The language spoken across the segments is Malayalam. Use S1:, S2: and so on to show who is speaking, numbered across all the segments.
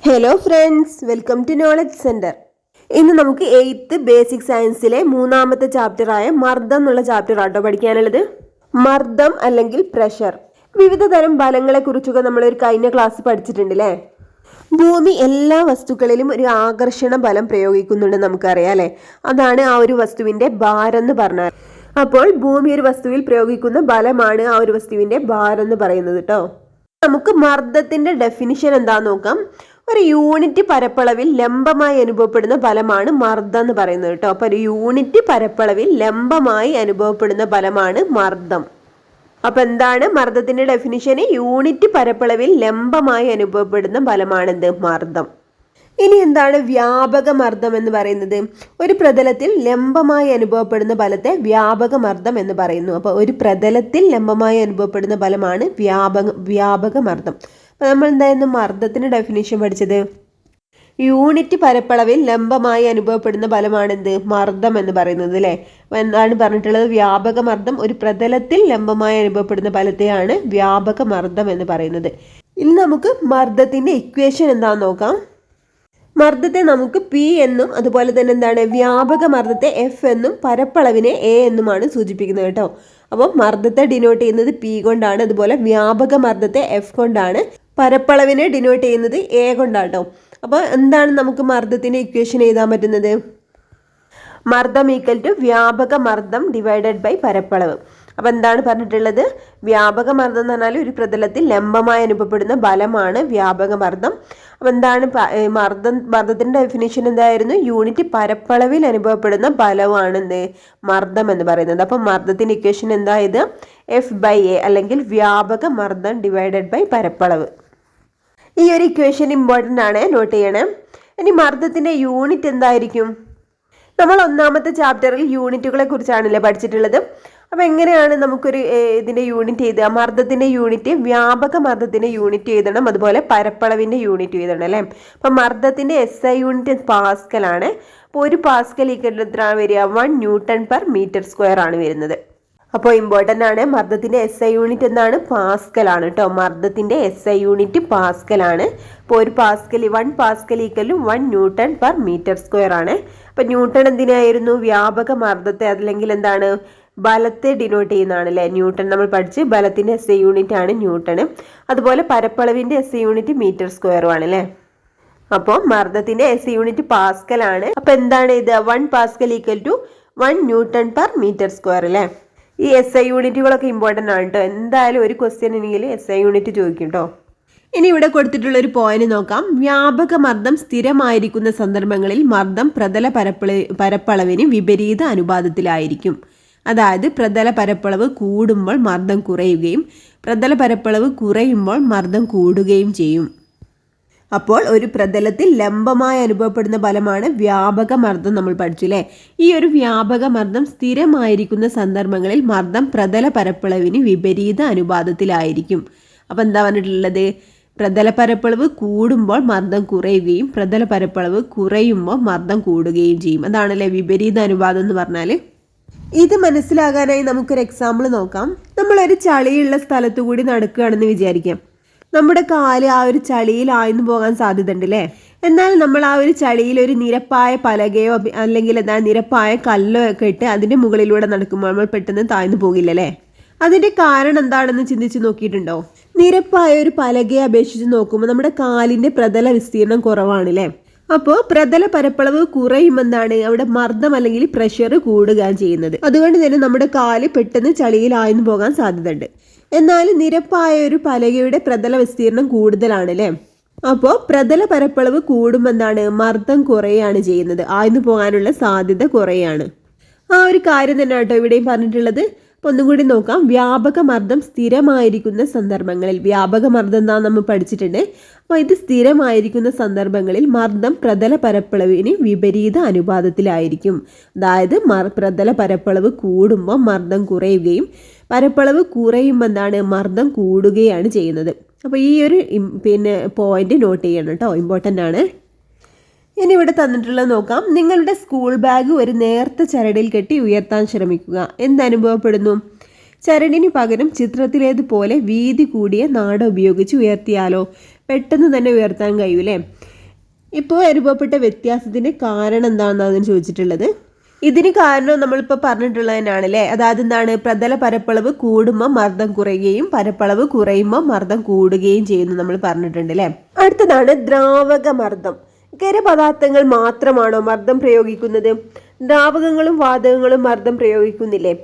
S1: Hello friends, welcome to knowledge centre. ഇന്ന് നമുക്ക് 8th ബേസിക് സയൻസിലെ 3ാമത്തെ ചാപ്റ്ററായ മർദ്ദം എന്നുള്ള ചാപ്റ്റർ ആട്ടോ പഠിക്കാനുള്ളത്. മർദ്ദം അല്ലെങ്കിൽ പ്രഷർ, വിവിധ തരം ബലങ്ങളെ കുറിച്ചൊക്കെ നമ്മൾ ഒരു കഴിഞ്ഞ ക്ലാസ് പഠിച്ചിട്ടുണ്ട് അല്ലേ. ഭൂമി എല്ലാ വസ്തുക്കളിലും ഒരു ആകർഷണ ബലം പ്രയോഗിക്കുന്നുണ്ട് നമുക്കറിയാം അല്ലേ. അതാണ് ആ ഒരു വസ്തുവിന്റെ ഭാരം എന്ന് പറഞ്ഞാൽ. അപ്പോൾ ഭൂമി ഒരു വസ്തുവിൽ പ്രയോഗിക്കുന്ന ബലമാണ് ആ ഒരു വസ്തുവിന്റെ ഭാരം എന്ന് പറയുന്നത് കേട്ടോ. നമുക്ക് മർദ്ദത്തിന്റെ ഡെഫിനിഷൻ എന്താന്ന് നോക്കാം. ഒരു യൂണിറ്റ് പരപ്പളവിൽ ലംബമായി അനുഭവപ്പെടുന്ന ബലമാണ് മർദ്ദം എന്ന് പറയുന്നത് കേട്ടോ. അപ്പൊ ഒരു യൂണിറ്റ് പരപ്പളവിൽ ലംബമായി അനുഭവപ്പെടുന്ന ബലമാണ് മർദ്ദം. അപ്പൊ എന്താണ് മർദ്ദത്തിന്റെ ഡെഫിനിഷൻ? യൂണിറ്റ് പരപ്പളവിൽ ലംബമായി അനുഭവപ്പെടുന്ന ബലമാണെന്ത്? മർദ്ദം. ഇനി എന്താണ് വ്യാപക മർദ്ദം എന്ന് പറയുന്നത്? ഒരു പ്രതലത്തിൽ ലംബമായി അനുഭവപ്പെടുന്ന ബലത്തെ വ്യാപക മർദ്ദം എന്ന് പറയുന്നു. അപ്പോൾ ഒരു പ്രതലത്തിൽ ലംബമായി അനുഭവപ്പെടുന്ന ബലമാണ് വ്യാപക മർദ്ദം. അപ്പോൾ നമ്മൾ എന്തായിരുന്നു മർദ്ദത്തിന് ഡെഫിനിഷൻ പഠിച്ചത്? യൂണിറ്റ് പരപ്പളവിൽ ലംബമായി അനുഭവപ്പെടുന്ന ബലമാണെന്ത്? മർദ്ദം എന്ന് പറയുന്നത് അല്ലേ. അപ്പോൾ എന്താണ് പറഞ്ഞിട്ടുള്ളത്? വ്യാപക മർദ്ദം ഒരു പ്രതലത്തിൽ ലംബമായി അനുഭവപ്പെടുന്ന ബലത്തെയാണ് വ്യാപക മർദ്ദം എന്ന് പറയുന്നത്. ഇനി നമുക്ക് മർദ്ദത്തിന്റെ ഇക്വേഷൻ എന്താണെന്ന് നോക്കാം. മർദ്ദത്തെ നമുക്ക് പി എന്നും അതുപോലെ തന്നെ എന്താണ് വ്യാപക മർദ്ദത്തെ എഫ് എന്നും പരപ്പളവിനെ എ എന്നുമാണ് സൂചിപ്പിക്കുന്നത് കേട്ടോ. അപ്പോൾ മർദ്ദത്തെ ഡിനോട്ട് ചെയ്യുന്നത് പി കൊണ്ടാണ്, അതുപോലെ വ്യാപക മർദ്ദത്തെ എഫ് കൊണ്ടാണ്, പരപ്പളവിനെ ഡിനോട്ട് ചെയ്യുന്നത് എ കൊണ്ടാട്ടോ. അപ്പോൾ എന്താണ് നമുക്ക് മർദ്ദത്തിന്റെ ഇക്വേഷൻ എഴുതാൻ പറ്റുന്നത്? മർദ്ദം ഈക്വൽ ടു വ്യാപക മർദ്ദം ഡിവൈഡഡ് ബൈ പരപ്പളവ്. അപ്പം എന്താണ് പറഞ്ഞിട്ടുള്ളത്? വ്യാപക മർദ്ദം എന്ന് പറഞ്ഞാൽ ഒരു പ്രതലത്തിൽ ലംബമായി അനുഭവപ്പെടുന്ന ബലമാണ് വ്യാപക മർദ്ദം. അപ്പം എന്താണ് മർദ്ദത്തിന്റെ ഡെഫിനിഷൻ എന്തായിരുന്നു? യൂണിറ്റ് പരപ്പളവിൽ അനുഭവപ്പെടുന്ന ബലമാണ് എന്ത്? മർദ്ദം എന്ന് പറയുന്നത്. അപ്പം മർദ്ദത്തിന്റെ ഇക്വേഷൻ എന്തായത്? എഫ് ബൈ എ അല്ലെങ്കിൽ വ്യാപക മർദ്ദം ഡിവൈഡഡ് ബൈ പരപ്പളവ്. ഈ ഒരു ഇക്വേഷൻ ഇമ്പോർട്ടൻ്റ് ആണ്, നോട്ട് ചെയ്യണം. ഇനി മർദ്ദത്തിന്റെ യൂണിറ്റ് എന്തായിരിക്കും? നമ്മൾ 1ാമത്തെ ചാപ്റ്ററിൽ യൂണിറ്റുകളെ കുറിച്ചാണല്ലേ പഠിച്ചിട്ടുള്ളത്. അപ്പം എങ്ങനെയാണ് നമുക്കൊരു ഇതിൻ്റെ യൂണിറ്റ് എഴുതുക? മർദ്ദത്തിൻ്റെ യൂണിറ്റ് വ്യാപക മർദ്ദത്തിൻ്റെ യൂണിറ്റ് എഴുതണം, അതുപോലെ പരപ്പളവിൻ്റെ യൂണിറ്റ് എഴുതണം അല്ലേ. അപ്പം മർദ്ദത്തിൻ്റെ SI യൂണിറ്റ് പാസ്കലാണ്. അപ്പോൾ ഒരു പാസ്കൽ എത്രയാണ് വരിക? 1 ന്യൂട്ടൺ പെർ മീറ്റർ സ്ക്വയർ ആണ് വരുന്നത്. അപ്പോൾ ഇമ്പോർട്ടൻ്റ് ആണ്. മർദ്ദത്തിൻ്റെ SI യൂണിറ്റ് എന്താണ്? പാസ്കലാണ് കേട്ടോ. മർദ്ദത്തിൻ്റെ SI യൂണിറ്റ് പാസ്കലാണ്. അപ്പോൾ ഒരു pascal 1 pascal equal 1 newton per metre square ആണ്. അപ്പം ന്യൂട്ടൺ എന്തിനായിരുന്നു? വ്യാപക മർദ്ദത്തെ അല്ലെങ്കിൽ എന്താണ് ബലത്തെ ഡിനോട്ട് ചെയ്യുന്നതാണ് അല്ലേ. ന്യൂട്ടൺ നമ്മൾ പഠിച്ച് ബലത്തിൻ്റെ SI യൂണിറ്റ് ആണ് ന്യൂട്ടൺ. അതുപോലെ പരപ്പളവിൻ്റെ SI യൂണിറ്റ് മീറ്റർ സ്ക്വയറും ആണ് അല്ലേ. അപ്പോൾ മർദ്ദത്തിൻ്റെ SI യൂണിറ്റ് പാസ്കലാണ്. അപ്പം എന്താണ് ഇത്? 1 pascal equal to 1 newton per metre square അല്ലേ. ഈ SI യൂണിറ്റുകളൊക്കെ ഇമ്പോർട്ടൻ്റ് ആണ് കേട്ടോ. എന്തായാലും ഒരു ക്വസ്റ്റ്യൻ ഉണ്ടെങ്കിൽ SI യൂണിറ്റ് ചോദിക്കും കേട്ടോ. ഇനി ഇവിടെ കൊടുത്തിട്ടുള്ള ഒരു പോയിന്റ് നോക്കാം. വ്യാപക മർദ്ദം സ്ഥിരമായിരിക്കുന്ന സന്ദർഭങ്ങളിൽ മർദ്ദം പ്രതല പരപ്പളവിന് വിപരീത അനുപാതത്തിലായിരിക്കും. അതായത് പ്രതല പരപ്പളവ് കൂടുമ്പോൾ മർദ്ദം കുറയുകയും പ്രതല പരപ്പളവ് കുറയുമ്പോൾ മർദ്ദം കൂടുകയും ചെയ്യും. അപ്പോൾ ഒരു പ്രതലത്തിൽ ലംബമായി അനുഭവപ്പെടുന്ന ബലമാണ് വ്യാപക മർദ്ദം. നമ്മൾ പഠിച്ചു അല്ലേ. ഈ ഒരു വ്യാപക മർദ്ദം സ്ഥിരമായിരിക്കുന്ന സന്ദർഭങ്ങളിൽ മർദ്ദം പ്രതല പരപ്പളവിന് വിപരീത അനുപാതത്തിലായിരിക്കും. അപ്പം എന്താ പറഞ്ഞിട്ടുള്ളത്? പ്രതല പരപ്പളവ് കൂടുമ്പോൾ മർദ്ദം കുറയുകയും പ്രതല പരപ്പളവ് കുറയുമ്പോൾ മർദ്ദം കൂടുകയും ചെയ്യും. അതാണല്ലേ വിപരീത അനുപാതം എന്ന് പറഞ്ഞാൽ. ഇത് മനസ്സിലാകാനായി നമുക്കൊരു എക്സാമ്പിൾ നോക്കാം. നമ്മളൊരു ചളിയുള്ള സ്ഥലത്തു കൂടി നടക്കുകയാണെന്ന് വിചാരിക്കാം. നമ്മുടെ കാല് ആ ഒരു ചളിയിൽ ആഴ്ന്നു പോകാൻ സാധ്യത ഉണ്ട് അല്ലേ. എന്നാൽ നമ്മൾ ആ ഒരു ചളിയിൽ ഒരു നിരപ്പായ പലകയോ അല്ലെങ്കിൽ നിരപ്പായ കല്ലോ ഒക്കെ ഇട്ട് അതിൻ്റെ മുകളിലൂടെ നടക്കുമ്പോൾ നമ്മൾ പെട്ടെന്ന് താഴ്ന്നു പോകില്ല അല്ലേ. അതിൻ്റെ കാരണം എന്താണെന്ന് ചിന്തിച്ച് നോക്കിയിട്ടുണ്ടോ? നിരപ്പായ ഒരു പലകയെ അപേക്ഷിച്ച് നോക്കുമ്പോൾ നമ്മുടെ കാലിൻ്റെ പ്രതല വിസ്തീർണം കുറവാണല്ലേ. അപ്പോൾ പ്രതല പരപ്പളവ് കുറയുമെന്നാണ് അവിടെ മർദ്ദം അല്ലെങ്കിൽ പ്രഷർ കൂടുകയാണ് ചെയ്യുന്നത്. അതുകൊണ്ട് തന്നെ നമ്മുടെ കാല് പെട്ടെന്ന് ചളിയിൽ ആഴ്ന്നു പോകാൻ സാധ്യതയുണ്ട്. എന്നാൽ നിരപ്പായ ഒരു പലകയുടെ പ്രതല വിസ്തീർണം കൂടുതലാണ് അല്ലേ. അപ്പോൾ പ്രതല പരപ്പളവ് കൂടുമെന്നാണ് മർദ്ദം കുറയാണ് ചെയ്യുന്നത്. ആഴ്ന്നു പോകാനുള്ള സാധ്യത കുറയാണ്. ആ ഒരു കാര്യം തന്നെ കേട്ടോ ഇവിടെയും പറഞ്ഞിട്ടുള്ളത്. അപ്പോൾ ഒന്നും കൂടി നോക്കാം. വ്യാപക മർദ്ദം സ്ഥിരമായിരിക്കുന്ന സന്ദർഭങ്ങളിൽ, വ്യാപക മർദ്ദം എന്താ നമ്മൾ പഠിച്ചിട്ടുണ്ട്. അപ്പോൾ ഇത് സ്ഥിരമായിരിക്കുന്ന സന്ദർഭങ്ങളിൽ മർദ്ദം പ്രതല പരപ്പളവിന് വിപരീത അനുപാതത്തിലായിരിക്കും. അതായത് പ്രതല പരപ്പളവ് കൂടുമ്പോൾ മർദ്ദം കുറയുകയും പരപ്പളവ് കുറയുമ്പോൾ എന്താണ് മർദ്ദം കൂടുകയാണ് ചെയ്യുന്നത്. അപ്പോൾ ഈ ഒരു പോയിന്റ് നോട്ട് ചെയ്യണം കേട്ടോ, ഇമ്പോർട്ടൻ്റ് ആണ്. ഇനി ഇവിടെ തന്നിട്ടുള്ളത് നോക്കാം. നിങ്ങളുടെ സ്കൂൾ ബാഗ് ഒരു നേർത്ത ചരടിൽ കെട്ടി ഉയർത്താൻ ശ്രമിക്കുക. എന്തനുഭവപ്പെടുന്നു? ചരടിന് പകരം ചിത്രത്തിലേതുപോലെ വീതി കൂടിയ നാട ഉപയോഗിച്ച് ഉയർത്തിയാലോ? പെട്ടെന്ന് തന്നെ ഉയർത്താൻ കഴിയൂലേ. ഇപ്പോൾ അനുഭവപ്പെട്ട വ്യത്യാസത്തിന് കാരണം എന്താണെന്നാണ് ചോദിച്ചിട്ടുള്ളത്. ഇതിന് കാരണം നമ്മളിപ്പോൾ പറഞ്ഞിട്ടുള്ളതിനാണ് അല്ലേ. അതായത് എന്താണ്, പ്രതല പരപ്പളവ് കൂടുമ്പോൾ മർദ്ദം കുറയുകയും പരപ്പളവ് കുറയുമ്പോൾ മർദ്ദം കൂടുകയും ചെയ്യുന്നു നമ്മൾ പറഞ്ഞിട്ടുണ്ട് അല്ലേ. അടുത്തതാണ് ദ്രാവക മർദ്ദം. ഖരപദാർത്ഥങ്ങൾ മാത്രമാണോ മർദ്ദം പ്രയോഗിക്കുന്നത്? ദ്രാവകങ്ങളും വാതകങ്ങളും മർദ്ദം പ്രയോഗിക്കുന്നില്ലേ?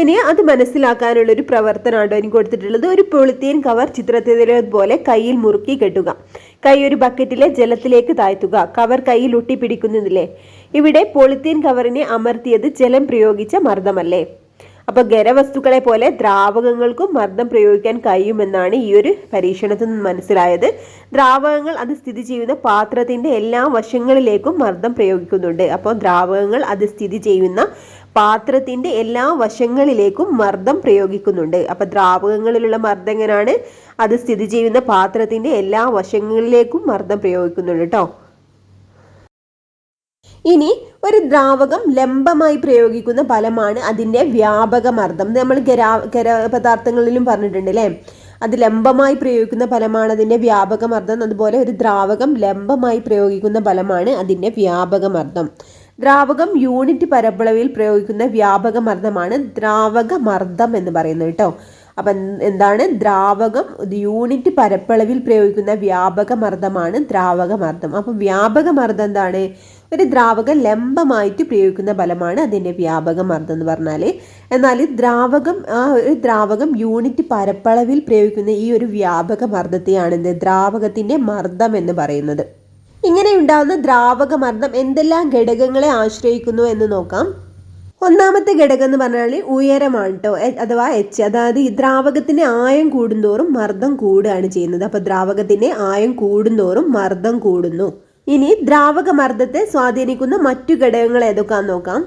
S1: ഇനി അത് മനസ്സിലാക്കാനുള്ള ഒരു പ്രവർത്തനമാണ് എനിക്ക് കൊടുത്തിട്ടുള്ളത്. ഒരു പോളിത്തീൻ കവർ ചിത്രത്തിലേതുപോലെ കയ്യിൽ മുറുക്കി കെട്ടുക. കൈ ഒരു ബക്കറ്റിലെ ജലത്തിലേക്ക് താഴ്ത്തുക. കവർ കയ്യിൽ ഒട്ടിപ്പിടിക്കുന്നില്ലേ? ഇവിടെ പോളിത്തീൻ കവറിനെ അമർത്തിയത് ജലം പ്രയോഗിച്ച മർദ്ദമല്ലേ? അപ്പോൾ ഖരവസ്തുക്കളെ പോലെ ദ്രാവകങ്ങൾക്കും മർദ്ദം പ്രയോഗിക്കാൻ കഴിയുമെന്നാണ് ഈ ഒരു പരീക്ഷണത്തിൽ നിന്ന് മനസ്സിലായത്. ദ്രാവകങ്ങൾ അത് സ്ഥിതി ചെയ്യുന്ന പാത്രത്തിന്റെ എല്ലാ വശങ്ങളിലേക്കും മർദ്ദം പ്രയോഗിക്കുന്നുണ്ട്. അപ്പോൾ ദ്രാവകങ്ങൾ അത് സ്ഥിതി ചെയ്യുന്ന പാത്രത്തിന്റെ എല്ലാ വശങ്ങളിലേക്കും മർദ്ദം പ്രയോഗിക്കുന്നുണ്ട്. അപ്പൊ ദ്രാവകങ്ങളിലുള്ള മർദ്ദം എങ്ങനെയാണ്? അത് സ്ഥിതി ചെയ്യുന്ന പാത്രത്തിന്റെ എല്ലാ വശങ്ങളിലേക്കും മർദ്ദം പ്രയോഗിക്കുന്നുണ്ട് കേട്ടോ. ഇനി ഒരു ദ്രാവകം ലംബമായി പ്രയോഗിക്കുന്ന ബലമാണ് അതിൻ്റെ വ്യാപക മർദ്ദം. നമ്മൾ ഖരപദാർത്ഥങ്ങളിലും പറഞ്ഞിട്ടുണ്ട് അല്ലേ. അത് ലംബമായി പ്രയോഗിക്കുന്ന ബലമാണ് അതിൻ്റെ വ്യാപക മർദ്ദം. അതുപോലെ ഒരു ദ്രാവകം ലംബമായി പ്രയോഗിക്കുന്ന ബലമാണ് അതിൻ്റെ വ്യാപക മർദ്ദം. ദ്രാവകം യൂണിറ്റ് പരപ്പളവിൽ പ്രയോഗിക്കുന്ന വ്യാപക മർദ്ദമാണ് ദ്രാവക മർദ്ദം എന്ന് പറയുന്നത് കേട്ടോ. അപ്പം എന്താണ്? ദ്രാവകം യൂണിറ്റ് പരപ്പളവിൽ പ്രയോഗിക്കുന്ന വ്യാപക മർദ്ദമാണ് ദ്രാവക മർദ്ദം. അപ്പം വ്യാപക മർദ്ദം എന്താണ്? ഒരു ദ്രാവകം ലംബമായിട്ട് പ്രയോഗിക്കുന്ന ബലമാണ് അതിൻ്റെ വ്യാപക മർദ്ദം എന്ന് പറഞ്ഞാൽ. എന്നാൽ ഒരു ദ്രാവകം യൂണിറ്റ് പരപ്പളവിൽ പ്രയോഗിക്കുന്ന ഈ ഒരു വ്യാപക മർദ്ദത്തെയാണ് ദ്രാവകത്തിൻ്റെ മർദ്ദം എന്ന് പറയുന്നത്. ഇങ്ങനെ ഉണ്ടാകുന്ന ദ്രാവക മർദ്ദം എന്തെല്ലാം ഘടകങ്ങളെ ആശ്രയിക്കുന്നു എന്ന് നോക്കാം. ഒന്നാമത്തെ ഘടകം എന്ന് പറഞ്ഞാൽ ഉയരമാണ് കേട്ടോ, അഥവാ എച്ച്. അതായത് ഈ ദ്രാവകത്തിന്റെ ആയം കൂടുന്തോറും മർദ്ദം കൂടുകയാണ് ചെയ്യുന്നത്. അപ്പൊ ദ്രാവകത്തിന്റെ ആയം കൂടുന്തോറും മർദ്ദം കൂടുന്നു. ഇനി ദ്രാവക മർദ്ദത്തെ സ്വാധീനിക്കുന്ന മറ്റു ഘടകങ്ങൾ ഏതൊക്കെയാന്ന് നോക്കാം.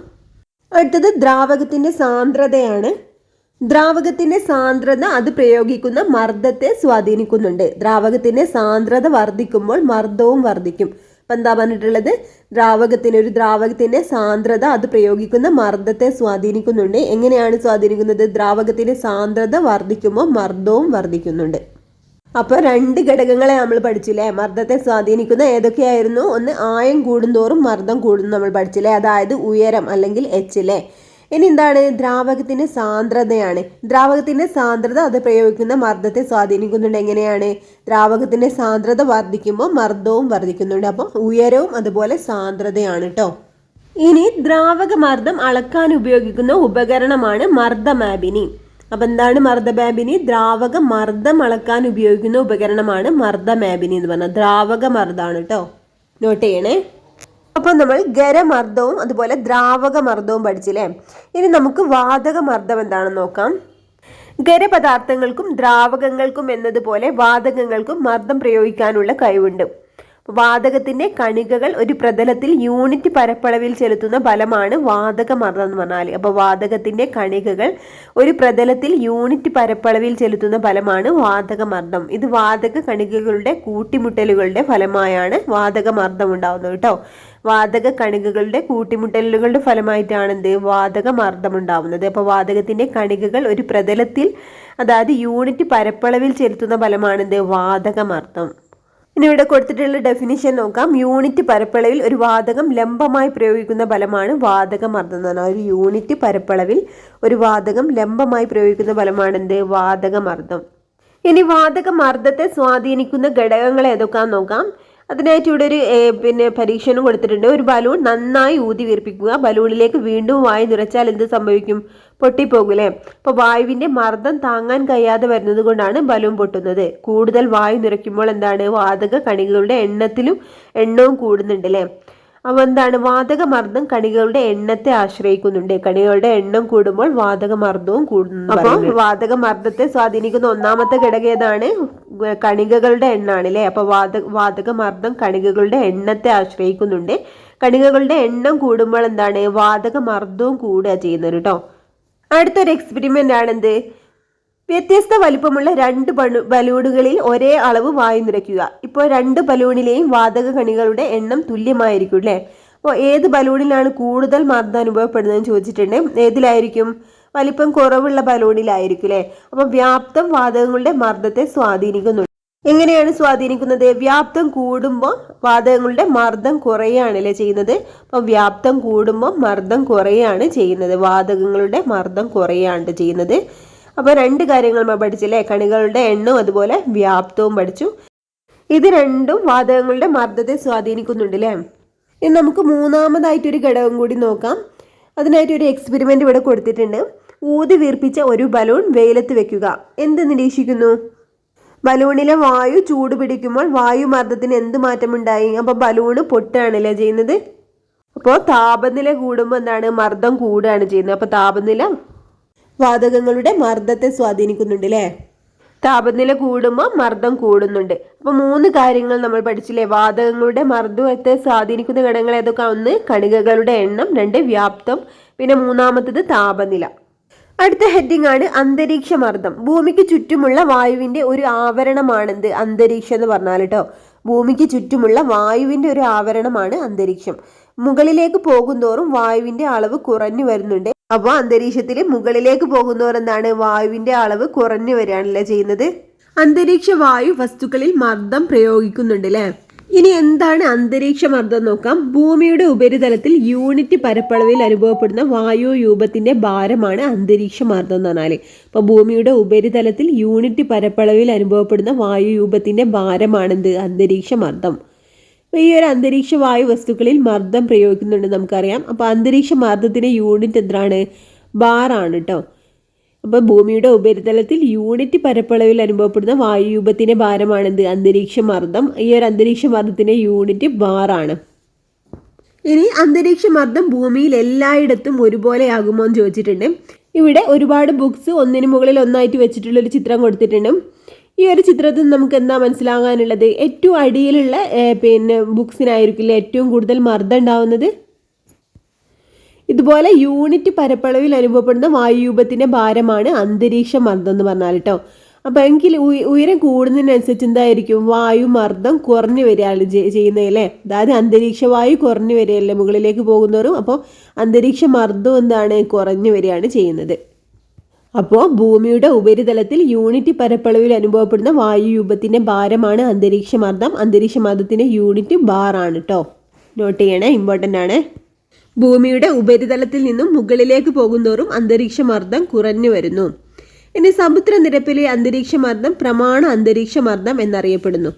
S1: അടുത്തത് ദ്രാവകത്തിന്റെ സാന്ദ്രതയാണ്. ദ്രാവകത്തിന്റെ സാന്ദ്രത അത് പ്രയോഗിക്കുന്ന മർദ്ദത്തെ സ്വാധീനിക്കുന്നുണ്ട്. ദ്രാവകത്തിന്റെ സാന്ദ്രത വർദ്ധിക്കുമ്പോൾ മർദ്ദവും വർദ്ധിക്കും. അപ്പം എന്താ പറഞ്ഞിട്ടുള്ളത്? ഒരു ദ്രാവകത്തിന്റെ സാന്ദ്രത അത് പ്രയോഗിക്കുന്ന മർദ്ദത്തെ സ്വാധീനിക്കുന്നുണ്ട്. എങ്ങനെയാണ് സ്വാധീനിക്കുന്നത്? ദ്രാവകത്തിന്റെ സാന്ദ്രത വർദ്ധിക്കുമ്പോൾ മർദ്ദവും വർദ്ധിക്കുന്നുണ്ട്. അപ്പോൾ രണ്ട് ഘടകങ്ങളെ നമ്മൾ പഠിച്ചില്ലേ. മർദ്ദത്തെ സ്വാധീനിക്കുന്ന ഏതൊക്കെയായിരുന്നു? ഒന്ന്, ആയം കൂടുന്തോറും മർദ്ദം കൂടുന്നു നമ്മൾ പഠിച്ചില്ലേ, അതായത് ഉയരം അല്ലെങ്കിൽ എച്ച് അല്ലേ. ഇനി എന്താണ്? ദ്രാവകത്തിന്റെ സാന്ദ്രതയാണ്. ദ്രാവകത്തിന്റെ സാന്ദ്രത അത് പ്രയോഗിക്കുന്ന മർദ്ദത്തെ സ്വാധീനിക്കുന്നുണ്ട്. എങ്ങനെയാണ്? ദ്രാവകത്തിന്റെ സാന്ദ്രത വർദ്ധിക്കുമ്പോൾ മർദ്ദവും വർദ്ധിക്കുന്നുണ്ട്. അപ്പോൾ ഉയരവും അതുപോലെ സാന്ദ്രതയാണ് കേട്ടോ. ഇനി ദ്രാവക മർദ്ദം അളക്കാൻ ഉപയോഗിക്കുന്ന ഉപകരണമാണ് മർദ്ദമാപിനി. അപ്പൊ എന്താണ് മർദ്ദമാപിനി? ദ്രാവക മർദ്ദം അളക്കാൻ ഉപയോഗിക്കുന്ന ഉപകരണമാണ് മർദ്ദമാപിനി എന്ന് പറഞ്ഞാൽ ദ്രാവക മർദ്ദമാണ് കേട്ടോ. നോട്ട് ചെയ്യണേ. അപ്പം നമ്മൾ ഖരമർദ്ദവും അതുപോലെ ദ്രാവക മർദ്ദവും പഠിച്ചില്ലേ. ഇനി നമുക്ക് വാതക മർദ്ദം എന്താണെന്ന് നോക്കാം. ഖരപദാർത്ഥങ്ങൾക്കും ദ്രാവകങ്ങൾക്കും എന്നതുപോലെ വാതകങ്ങൾക്കും മർദ്ദം പ്രയോഗിക്കാനുള്ള കഴിവുണ്ട്. വാതകത്തിന്റെ കണികകൾ ഒരു പ്രതലത്തിൽ യൂണിറ്റ് പരപ്പളവിൽ ചെലുത്തുന്ന ബലമാണ് വാതക മർദ്ദം എന്ന് പറഞ്ഞാൽ. അപ്പോൾ വാതകത്തിന്റെ കണികകൾ ഒരു പ്രതലത്തിൽ യൂണിറ്റ് പരപ്പളവിൽ ചെലുത്തുന്ന ബലമാണ് വാതക മർദ്ദം. ഇത് വാതക കണികകളുടെ കൂട്ടിമുട്ടലുകളുടെ ഫലമായാണ് വാതക മർദ്ദം ഉണ്ടാവുന്നത് കേട്ടോ. വാതക കണികകളുടെ കൂട്ടിമുട്ടലുകളുടെ ഫലമായിട്ടാണ് വാതക മർദ്ദം ഉണ്ടാവുന്നത്. അപ്പോൾ വാതകത്തിന്റെ കണികകൾ ഒരു പ്രതലത്തിൽ, അതായത് യൂണിറ്റ് പരപ്പളവിൽ ചെലുത്തുന്ന ബലമാണ് വാതക മർദ്ദം. ഇനി ഇവിടെ കൊടുത്തിട്ടുള്ള ഡെഫിനിഷൻ നോക്കാം. യൂണിറ്റ് പരപ്പളവിൽ ഒരു വാതകം ലംബമായി പ്രയോഗിക്കുന്ന ബലമാണ് വാതക മർദ്ദം എന്ന് പറഞ്ഞാൽ. ഒരു യൂണിറ്റ് പരപ്പളവിൽ ഒരു വാതകം ലംബമായി പ്രയോഗിക്കുന്ന ബലമാണ് വാതക മർദ്ദം. ഇനി വാതക മർദ്ദത്തെ സ്വാധീനിക്കുന്ന ഘടകങ്ങൾ ഏതൊക്കെയാന്ന് നോക്കാം. അതിനായിട്ട് ഇവിടെ ഒരു പരീക്ഷണം കൊടുത്തിട്ടുണ്ട്. ഒരു ബലൂൺ നന്നായി ഊതി വീർപ്പിക്കുക. ബലൂണിലേക്ക് വീണ്ടും വായു നിറച്ചാൽ എന്ത് സംഭവിക്കും? പൊട്ടിപ്പോകൂലേ. അപ്പോൾ വായുവിന്റെ മർദ്ദം താങ്ങാൻ കഴിയാതെ വരുന്നത് കൊണ്ടാണ് ബലൂൺ പൊട്ടുന്നത്. കൂടുതൽ വായു നിറയ്ക്കുമ്പോൾ എന്താണ്? വാതക കണികകളുടെ എണ്ണവും കൂടുന്നുണ്ട് അല്ലേ. അപ്പോൾ എന്താണ്? വാതക മർദ്ദം കണികകളുടെ എണ്ണത്തെ ആശ്രയിക്കുന്നുണ്ട്. കണികളുടെ എണ്ണം കൂടുമ്പോൾ വാതക മർദ്ദവും കൂടുന്നു. അപ്പോൾ വാതക മർദ്ദത്തെ സ്വാധീനിക്കുന്ന ഒന്നാമത്തെ ഘടകം ഏതാണ്? കണികകളുടെ എണ്ണമാണ് അല്ലേ. അപ്പോൾ വാതക മർദ്ദം കണികകളുടെ എണ്ണത്തെ ആശ്രയിക്കുന്നുണ്ട്. കണികകളുടെ എണ്ണം കൂടുമ്പോൾ എന്താണ്? വാതക മർദ്ദവും കൂടുക ചെയ്യുന്നത് കേട്ടോ. അടുത്തൊരു എക്സ്പെരിമെന്റ് ആണെന്ത്? വ്യത്യസ്ത വലിപ്പമുള്ള രണ്ട് ബലൂണുകളിൽ ഒരേ അളവ് വായു നിറയ്ക്കുക. ഇപ്പോൾ രണ്ട് ബലൂണിലെയും വാതക കണികളുടെ എണ്ണം തുല്യമായിരിക്കും അല്ലേ. അപ്പോൾ ഏത് ബലൂണിലാണ് കൂടുതൽ മർദ്ദം അനുഭവപ്പെടുന്നതെന്ന് ചോദിച്ചിട്ടുണ്ട്. ഏതിലായിരിക്കും? വലിപ്പം കുറവുള്ള ബലൂണിലായിരിക്കും അല്ലേ. അപ്പോൾ വ്യാപ്തം വാതകങ്ങളുടെ മർദ്ദത്തെ സ്വാധീനിക്കുന്നുണ്ട്. എങ്ങനെയാണ് സ്വാധീനിക്കുന്നത്? വ്യാപ്തം കൂടുമ്പോൾ വാതകങ്ങളുടെ മർദ്ദം കുറയുകയാണല്ലേ ചെയ്യുന്നത്. അപ്പോൾ വ്യാപ്തം കൂടുമ്പോൾ മർദ്ദം കുറയുകയാണ് ചെയ്യുന്നത്, വാതകങ്ങളുടെ മർദ്ദം കുറയാണ് ചെയ്യുന്നത്. അപ്പോൾ രണ്ട് കാര്യങ്ങൾ നമ്മൾ പഠിച്ചില്ലേ, കണികളുടെ എണ്ണവും അതുപോലെ വ്യാപ്തവും പഠിച്ചു. ഇത് രണ്ടും വാതകങ്ങളുടെ മർദ്ദത്തെ സ്വാധീനിക്കുന്നുണ്ട് അല്ലേ. ഇനി നമുക്ക് മൂന്നാമതായിട്ടൊരു ഘടകം കൂടി നോക്കാം. അതിനായിട്ട് ഒരു എക്സ്പെരിമെന്റ് ഇവിടെ കൊടുത്തിട്ടുണ്ട്. ഊതി വീർപ്പിച്ച ഒരു ബലൂൺ വെയിലത്ത് വെക്കുക. എന്ത് നിരീക്ഷിക്കുന്നു? ബലൂണിലെ വായു ചൂട് പിടിക്കുമ്പോൾ വായുമർദ്ദത്തിന് എന്ത് മാറ്റമുണ്ടായി? അപ്പോൾ ബലൂണ് പൊട്ടുകയാണല്ലേ ചെയ്യുന്നത്. അപ്പോൾ താപനില കൂടുമ്പോൾ എന്താണ്? മർദ്ദം കൂടുകയാണ് ചെയ്യുന്നത്. അപ്പോൾ താപനില വാതകങ്ങളുടെ മർദ്ദത്തെ സ്വാധീനിക്കുന്നുണ്ട് അല്ലേ. താപനില കൂടുമ്പോൾ മർദ്ദം കൂടുന്നുണ്ട്. അപ്പോൾ മൂന്ന് കാര്യങ്ങൾ നമ്മൾ പഠിച്ചില്ലേ. വാതകങ്ങളുടെ മർദ്ദത്തെ സ്വാധീനിക്കുന്ന ഘടകങ്ങൾ ഏതൊക്കെ? ഒന്ന് കണികകളുടെ എണ്ണം, രണ്ട് വ്യാപ്തം, പിന്നെ മൂന്നാമത്തത് താപനില. അടുത്ത ഹെഡിങ് ആണ് അന്തരീക്ഷ മർദ്ദം. ഭൂമിക്ക് ചുറ്റുമുള്ള വായുവിന്റെ ഒരു ആവരണമാണെന്ത്? അന്തരീക്ഷം എന്ന് പറഞ്ഞാൽ കേട്ടോ. ഭൂമിക്ക് ചുറ്റുമുള്ള വായുവിന്റെ ഒരു ആവരണമാണ് അന്തരീക്ഷം. മുകളിലേക്ക് പോകുന്തോറും വായുവിന്റെ അളവ് കുറഞ്ഞു വരുന്നുണ്ട്. അപ്പോൾ അന്തരീക്ഷത്തിൽ മുകളിലേക്ക് പോകുന്നവർ എന്താണ്? വായുവിന്റെ അളവ് കുറഞ്ഞു വരികയാണല്ലേ ചെയ്യുന്നത്. അന്തരീക്ഷ വായു വസ്തുക്കളിൽ മർദ്ദം പ്രയോഗിക്കുന്നുണ്ട് അല്ലേ. ഇനി എന്താണ് അന്തരീക്ഷ മർദ്ദം നോക്കാം. ഭൂമിയുടെ ഉപരിതലത്തിൽ യൂണിറ്റ് പരപ്പളവിൽ അനുഭവപ്പെടുന്ന വായു രൂപത്തിന്റെ ഭാരമാണ് അന്തരീക്ഷ മർദ്ദം എന്ന് പറഞ്ഞാൽ. അപ്പോൾ ഭൂമിയുടെ ഉപരിതലത്തിൽ യൂണിറ്റ് പരപ്പളവിൽ അനുഭവപ്പെടുന്ന വായു രൂപത്തിന്റെ ഭാരമാണെന്ത്? അന്തരീക്ഷ മർദ്ദം. ഈ ഒരു അന്തരീക്ഷ വായു വസ്തുക്കളിൽ മർദ്ദം പ്രയോഗിക്കുന്നുണ്ട് നമുക്കറിയാം. അപ്പോൾ അന്തരീക്ഷ മർദ്ദത്തിന്റെ യൂണിറ്റ് എന്താണ്? ബാറാണ് കേട്ടോ. അപ്പോൾ ഭൂമിയുടെ ഉപരിതലത്തിൽ യൂണിറ്റ് പരപ്പളവിൽ അനുഭവപ്പെടുന്ന വായു രൂപത്തിന്റെ ഭാരമാണെന്ത്? അന്തരീക്ഷ മർദ്ദം. ഈ ഒരു അന്തരീക്ഷ മർദ്ദത്തിന്റെ യൂണിറ്റ് ബാറാണ്. ഇനി അന്തരീക്ഷ മർദ്ദം ഭൂമിയിൽ എല്ലായിടത്തും ഒരുപോലെ ആകുമോ എന്ന് ചോദിച്ചിട്ടുണ്ട്. ഇവിടെ ഒരുപാട് ബുക്സ് ഒന്നിനു മുകളിൽ ഒന്നായിട്ട് വെച്ചിട്ടുള്ളൊരു ചിത്രം കൊടുത്തിട്ടുണ്ട്. ഈ ഒരു ചിത്രത്തിൽ നമുക്ക് എന്താ മനസ്സിലാകാനുള്ളത്? ഏറ്റവും അടിയിലുള്ള ബുക്സിനായിരിക്കില്ല ഏറ്റവും കൂടുതൽ മർദ്ദം ഉണ്ടാവുന്നത്. ഇതുപോലെ യൂണിറ്റ് പരപ്പളവിൽ അനുഭവപ്പെടുന്ന വായുരൂപത്തിന്റെ ഭാരമാണ് അന്തരീക്ഷ മർദ്ദം എന്ന് പറഞ്ഞാൽ കേട്ടോ. അപ്പോൾ എങ്കിൽ ഉയരം കൂടുന്നതിനനുസരിച്ച് എന്തായിരിക്കും? വായു മർദ്ദം കുറഞ്ഞു വരികയാണ് ചെയ്യുന്നത് അല്ലേ. അതായത് അന്തരീക്ഷ വായു കുറഞ്ഞു വരികയല്ലേ മുകളിലേക്ക് പോകുന്നവരും. അപ്പോൾ അന്തരീക്ഷ മർദ്ദം എന്താണ്? കുറഞ്ഞു വരികയാണ് ചെയ്യുന്നത്. അപ്പോൾ ഭൂമിയുടെ ഉപരിതലത്തിൽ യൂണിറ്റ് പരപ്പളവിൽ അനുഭവപ്പെടുന്ന വായു രൂപത്തിന്റെ ഭാരമാണ് അന്തരീക്ഷ മർദ്ദം. അന്തരീക്ഷ മർദ്ദത്തിന്റെ യൂണിറ്റ് ബാറാണ് കേട്ടോ. നോട്ട് ചെയ്യണേ, ഇമ്പോർട്ടൻ്റ് ആണ്. ഭൂമിയുടെ ഉപരിതലത്തിൽ നിന്നും മുകളിലേക്ക് പോകുന്തോറും അന്തരീക്ഷ മർദ്ദം കുറഞ്ഞു വരുന്നു. ഇനി സമുദ്രനിരപ്പിലെ അന്തരീക്ഷ മർദ്ദം പ്രമാണ അന്തരീക്ഷ മർദ്ദം എന്നറിയപ്പെടുന്നു.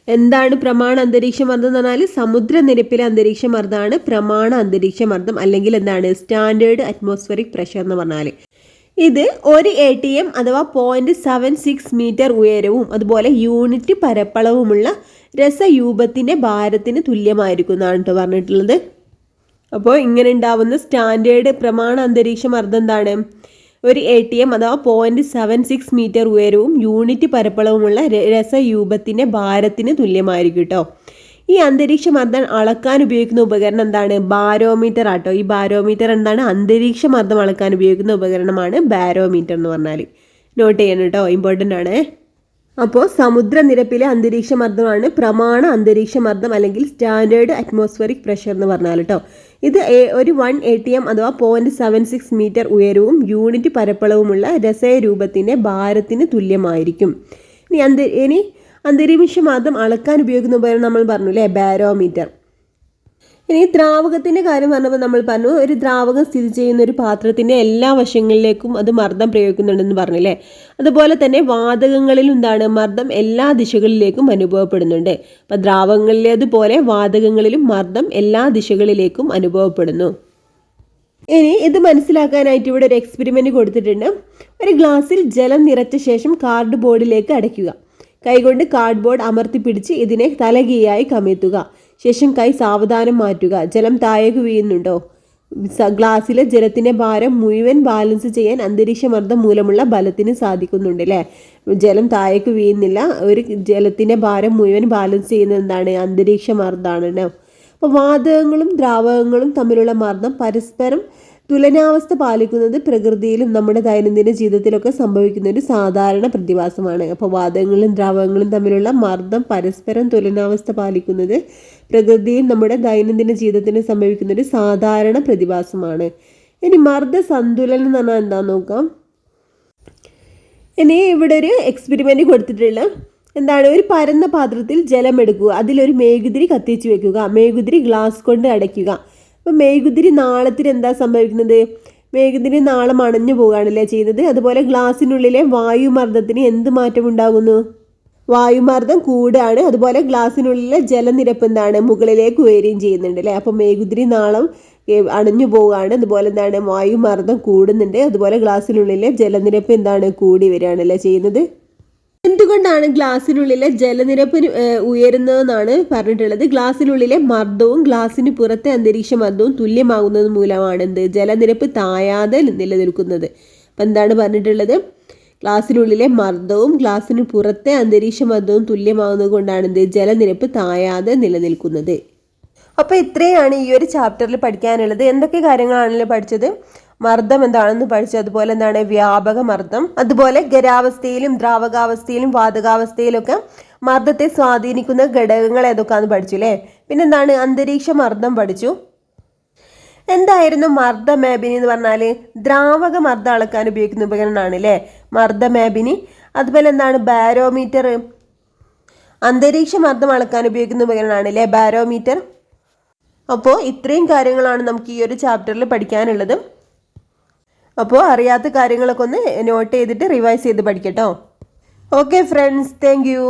S1: എന്താണ് പ്രമാണ അന്തരീക്ഷ മർദ്ദം എന്ന് പറഞ്ഞാൽ? സമുദ്രനിരപ്പിലെ അന്തരീക്ഷ മർദ്ദമാണ് പ്രമാണ അന്തരീക്ഷ മർദ്ദം, അല്ലെങ്കിൽ എന്താണ്? സ്റ്റാൻഡേർഡ് അറ്റ്മോസ്ഫിയറിക് പ്രഷർ എന്ന് പറഞ്ഞാൽ. ഇത് 1 ATM അഥവാ 0.76 മീറ്റർ ഉയരവും അതുപോലെ യൂണിറ്റ് പരപ്പളവുമുള്ള രസയൂപത്തിന്റെ ഭാരത്തിന് തുല്യമായിരിക്കും എന്നാണ് കേട്ടോ പറഞ്ഞിട്ടുള്ളത്. അപ്പോൾ ഇങ്ങനെ ഉണ്ടാവുന്ന സ്റ്റാൻഡേർഡ് പ്രമാണ അന്തരീക്ഷ മർദ്ദം എന്താണ്? 1 ATM അഥവാ 0.76 മീറ്റർ ഉയരവും യൂണിറ്റ് പരപ്പളവുമുള്ള രസയൂപത്തിന്റെ ഭാരത്തിന് തുല്യമായിരിക്കും കേട്ടോ. ഈ അന്തരീക്ഷ മർദ്ദം അളക്കാൻ ഉപയോഗിക്കുന്ന ഉപകരണം എന്താണ്? ബാരോമീറ്റർ ആട്ടോ. ഈ ബാരോമീറ്റർ എന്താണ്? അന്തരീക്ഷ മർദ്ദം അളക്കാൻ ഉപയോഗിക്കുന്ന ഉപകരണമാണ് ബാരോമീറ്റർ എന്ന് പറഞ്ഞാൽ. നോട്ട് ചെയ്യണം കേട്ടോ, ഇമ്പോർട്ടൻ്റ് ആണ്. അപ്പോൾ സമുദ്രനിരപ്പിലെ അന്തരീക്ഷ മർദ്ദമാണ് പ്രമാണ അന്തരീക്ഷ മർദ്ദം അല്ലെങ്കിൽ സ്റ്റാൻഡേർഡ് അറ്റ്മോസ്ഫിയറിക് പ്രഷർ എന്ന് പറഞ്ഞാൽ കേട്ടോ. ഇത് ഒരു 1 ATM അഥവാ 0.76 മീറ്റർ ഉയരവും യൂണിറ്റ് പരപ്പളവുമുള്ള രസരൂപത്തിന്റെ ഭാരത്തിന് തുല്യമായിരിക്കും. ഇനി അന്തരീക്ഷ മർദ്ദം അളക്കാൻ ഉപയോഗിക്കുന്ന ഉപകരണം നമ്മൾ പറഞ്ഞു അല്ലേ, ബാരോമീറ്റർ. ഇനി ദ്രാവകത്തിന്റെ കാര്യം പറഞ്ഞപ്പോൾ നമ്മൾ പറഞ്ഞു ഒരു ദ്രാവകം സ്ഥിതി ചെയ്യുന്ന ഒരു പാത്രത്തിന്റെ എല്ലാ വശങ്ങളിലേക്കും അത് മർദ്ദം പ്രയോഗിക്കുന്നുണ്ടെന്ന് പറഞ്ഞില്ലേ. അതുപോലെ തന്നെ വാതകങ്ങളിൽ എന്താണ്? മർദ്ദം എല്ലാ ദിശകളിലേക്കും അനുഭവപ്പെടുന്നുണ്ട്. അപ്പം ദ്രാവകങ്ങളിലേതുപോലെ വാതകങ്ങളിലും മർദ്ദം എല്ലാ ദിശകളിലേക്കും അനുഭവപ്പെടുന്നു. ഇനി ഇത് മനസ്സിലാക്കാനായിട്ട് ഇവിടെ ഒരു എക്സ്പെരിമെന്റ് കൊടുത്തിട്ടുണ്ട്. ഒരു ഗ്ലാസ്സിൽ ജലം നിറച്ച ശേഷം കാർഡ് ബോർഡിലേക്ക് അടയ്ക്കുക. കൈകൊണ്ട് കാർഡ് ബോർഡ് അമർത്തി പിടിച്ച് ഇതിനെ തലകീഴായി കമിഴ്ത്തുക. ശേഷം കൈ സാവധാനം മാറ്റുക. ജലം താഴേക്ക് വീഴുന്നുണ്ടോ? ഗ്ലാസ്സിലെ ജലത്തിന്റെ ഭാരം മുഴുവൻ ബാലൻസ് ചെയ്യാൻ അന്തരീക്ഷ മർദ്ദം മൂലമുള്ള ബലത്തിന് സാധിക്കുന്നുണ്ട് അല്ലേ. ജലം താഴേക്ക് വീഴുന്നില്ല. ഒരു ജലത്തിന്റെ ഭാരം മുഴുവൻ ബാലൻസ് ചെയ്യുന്നത് എന്താണ്? അന്തരീക്ഷ മർദ്ദമാണ്. അപ്പോൾ വാതകങ്ങളും ദ്രാവകങ്ങളും തമ്മിലുള്ള മർദ്ദം പരസ്പരം തുലനാവസ്ഥ പാലിക്കുന്നത് പ്രകൃതിയിലും നമ്മുടെ ദൈനംദിന ജീവിതത്തിലൊക്കെ സംഭവിക്കുന്ന ഒരു സാധാരണ പ്രതിഭാസമാണ്. അപ്പോൾ വാതകങ്ങളും ദ്രാവകങ്ങളും തമ്മിലുള്ള മർദ്ദം പരസ്പരം തുലനാവസ്ഥ പാലിക്കുന്നത് പ്രകൃതിയിൽ നമ്മുടെ ദൈനംദിന ജീവിതത്തിന് സംഭവിക്കുന്ന ഒരു സാധാരണ പ്രതിഭാസമാണ്. ഇനി മർദ്ദ സന്തുലനം എന്ന് പറഞ്ഞാൽ എന്താണെന്ന് നോക്കാം. ഇനി ഇവിടെ ഒരു എക്സ്പെരിമെന്റ് കൊടുത്തിട്ടുള്ള എന്താണ്, ഒരു പരന്ന പാത്രത്തിൽ ജലം എടുക്കുക, അതിലൊരു മെഴുകുതിരി കത്തിച്ച് വെക്കുക, മെഴുകുതിരി ഗ്ലാസ് കൊണ്ട് അടയ്ക്കുക. അപ്പം മെഴുകുതിരി നാളത്തിന് എന്താ സംഭവിക്കുന്നത്? മെഴുകുതിരി നാളം അണഞ്ഞു പോവുകയാണല്ലേ ചെയ്യുന്നത്. അതുപോലെ ഗ്ലാസ്സിനുള്ളിലെ വായുമർദ്ദത്തിന് എന്ത് മാറ്റം ഉണ്ടാകുന്നു? വായുമർദ്ദം കൂടുകയാണ്. അതുപോലെ ഗ്ലാസ്സിനുള്ളിലെ ജലനിരപ്പ് എന്താണ്, മുകളിലേക്ക് ഉയരുകയും ചെയ്യുന്നുണ്ട് അല്ലേ. അപ്പം മെഴുകുതിരി നാളം അണഞ്ഞു പോവുകയാണ്. അതുപോലെ എന്താണ്, വായുമർദ്ദം കൂടുന്നുണ്ട്. അതുപോലെ ഗ്ലാസ്സിനുള്ളിലെ ജലനിരപ്പ് എന്താണ്, കൂടി വരികയാണല്ലേ ചെയ്യുന്നത്. എന്തുകൊണ്ടാണ് ഗ്ലാസ്സിനുള്ളിലെ ജലനിരപ്പ് ഉയരുന്നതെന്നാണ് പറഞ്ഞിട്ടുള്ളത്. ഗ്ലാസ്സിനുള്ളിലെ മർദ്ദവും ഗ്ലാസ്സിന് പുറത്തെ അന്തരീക്ഷ മർദ്ദവും തുല്യമാകുന്നത് മൂലമാണ് എന്ത്, ജലനിരപ്പ് താഴാതെ നിലനിൽക്കുന്നത്. അപ്പം എന്താണ് പറഞ്ഞിട്ടുള്ളത്? ഗ്ലാസ്സിനുള്ളിലെ മർദ്ദവും ഗ്ലാസ്സിന് പുറത്തെ അന്തരീക്ഷ മർദ്ദവും തുല്യമാകുന്നത് കൊണ്ടാണ് എന്ത്, ജലനിരപ്പ് താഴാതെ നിലനിൽക്കുന്നത്. അപ്പോൾ ഇത്രയാണ് ഈ ഒരു ചാപ്റ്ററിൽ പഠിക്കാനുള്ളത്. എന്തൊക്കെ കാര്യങ്ങളാണല്ലോ പഠിച്ചത്? മർദ്ദം എന്താണെന്ന് പഠിച്ചു, അതുപോലെ എന്താണ് വ്യാപക മർദ്ദം, അതുപോലെ ഖരാവസ്ഥയിലും ദ്രാവകാവസ്ഥയിലും വാതകാവസ്ഥയിലൊക്കെ മർദ്ദത്തെ സ്വാധീനിക്കുന്ന ഘടകങ്ങൾ ഏതൊക്കെയാണെന്ന് പഠിച്ചു അല്ലേ. പിന്നെന്താണ്, അന്തരീക്ഷ മർദ്ദം പഠിച്ചു. എന്തായിരുന്നു മർദ്ദമേബിനി എന്ന് പറഞ്ഞാൽ? ദ്രാവക മർദ്ദം അളക്കാൻ ഉപയോഗിക്കുന്ന ഉപകരണമാണ് അല്ലേ മർദ്ദമേബിനി. അതുപോലെ എന്താണ്, ബാരോമീറ്റർ, അന്തരീക്ഷ മർദ്ദം അളക്കാൻ ഉപയോഗിക്കുന്ന ഉപകരണമാണ് അല്ലേ ബാരോമീറ്റർ. അപ്പോൾ ഇത്രയും കാര്യങ്ങളാണ് നമുക്ക് ഈ ഒരു ചാപ്റ്ററിൽ പഠിക്കാനുള്ളത്. അപ്പോൾ അറിയാത്ത കാര്യങ്ങളൊക്കെ ഒന്ന് നോട്ട് ചെയ്തിട്ട് റിവൈസ് ചെയ്ത് പഠിക്കട്ടോ. Okay friends, thank U.